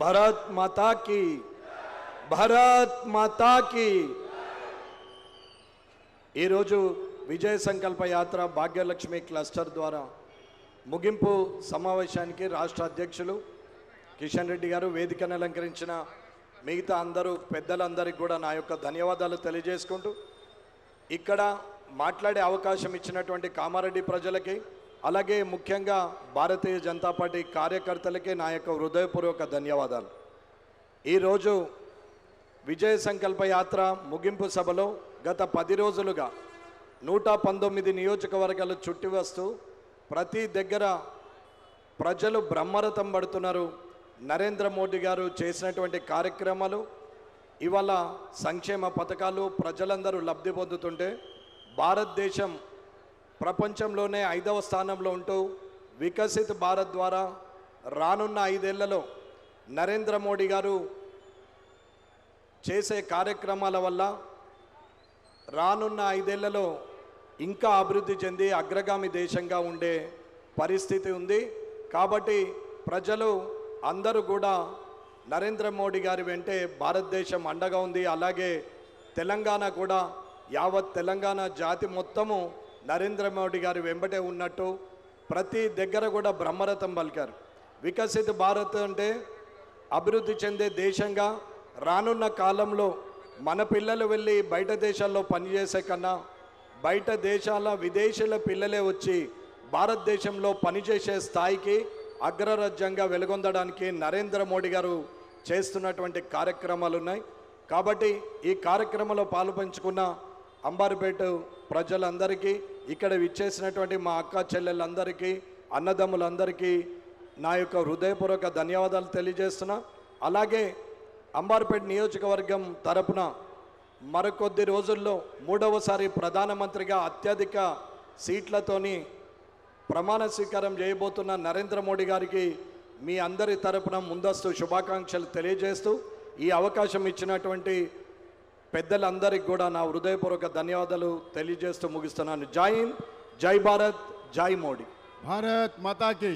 भारत माता की, भारत माता की। विजय संकल्प यात्रा भाग्यलक्ष्मी क्लस्टर द्वारा ముగింపు సమావేశానికి రాష్ట్ర అధ్యక్షులు కిషన్ రెడ్డి గారు వేదికను అలంకరించిన మిగతా అందరూ పెద్దలందరికీ కూడా నా యొక్క ధన్యవాదాలు తెలియజేసుకుంటూ ఇక్కడ మాట్లాడే అవకాశం ఇచ్చినటువంటి కామారెడ్డి ప్రజలకి అలాగే ముఖ్యంగా భారతీయ జనతా పార్టీ కార్యకర్తలకి నా యొక్క హృదయపూర్వక ధన్యవాదాలు। ఈరోజు విజయ సంకల్ప యాత్ర ముగింపు సభలో గత 10 రోజులుగా 119 నియోజకవర్గాలు చుట్టి వస్తూ ప్రతి దగ్గర ప్రజలు బ్రహ్మరథం పడుతున్నారు। నరేంద్ర మోడీ గారు చేసినటువంటి కార్యక్రమాలు ఇవాళ సంక్షేమ పథకాలు ప్రజలందరూ లబ్ధి పొందుతుంటే భారతదేశం ప్రపంచంలోనే 5వ స్థానంలో ఉంటూ వికసిత్ భారత్ ద్వారా రానున్న 5 ఏళ్లలో నరేంద్ర మోడీ గారు చేసే కార్యక్రమాల వల్ల రానున్న 5 ఏళ్లలో ఇంకా అభివృద్ధి చెంది అగ్రగామి దేశంగా ఉండే పరిస్థితి ఉంది। కాబట్టి ప్రజలు అందరూ కూడా నరేంద్ర మోడీ గారి వెంటే భారతదేశం అండగా ఉంది। అలాగే తెలంగాణ కూడా యావత్ తెలంగాణ జాతి మొత్తము నరేంద్ర మోడీ గారి వెంబటే ఉన్నట్టు ప్రతి దగ్గర కూడా బ్రహ్మరథం పలికారు। వికసిత భారత్ అంటే అభివృద్ధి చెందే దేశంగా రానున్న కాలంలో మన పిల్లలు వెళ్ళి బయట దేశాల్లో పనిచేసే కన్నా బయట దేశాల విదేశీయుల పిల్లలే వచ్చి భారతదేశంలో పనిచేసే స్థాయికి అగ్రరాజ్యంగా వెలుగొందడానికి నరేంద్ర మోడీ గారు చేస్తున్నటువంటి కార్యక్రమాలు ఉన్నాయి। కాబట్టి ఈ కార్యక్రమంలో పాలుపంచుకున్న అంబార్పేట ప్రజలందరికీ ఇక్కడ విచ్చేసినటువంటి మా అక్క చెల్లెళ్ళందరికీ అన్నదమ్ములందరికీ నా యొక్క హృదయపూర్వక ధన్యవాదాలు తెలియజేస్తున్నా। అలాగే అంబార్పేట నియోజకవర్గం తరపున మరికొద్ది రోజుల్లో 3వసారి ప్రధానమంత్రిగా అత్యధిక సీట్లతోని ప్రమాణ స్వీకారం చేయబోతున్న నరేంద్ర మోడీ గారికి మీ అందరి తరపున ముందస్తు శుభాకాంక్షలు తెలియజేస్తూ ఈ అవకాశం ఇచ్చినటువంటి పెద్దలందరికీ కూడా నా హృదయపూర్వక ధన్యవాదాలు తెలియజేస్తూ ముగిస్తున్నాను। జై హింద్, జై భారత్, జై మోడీ। భారత్ మాతా కీ।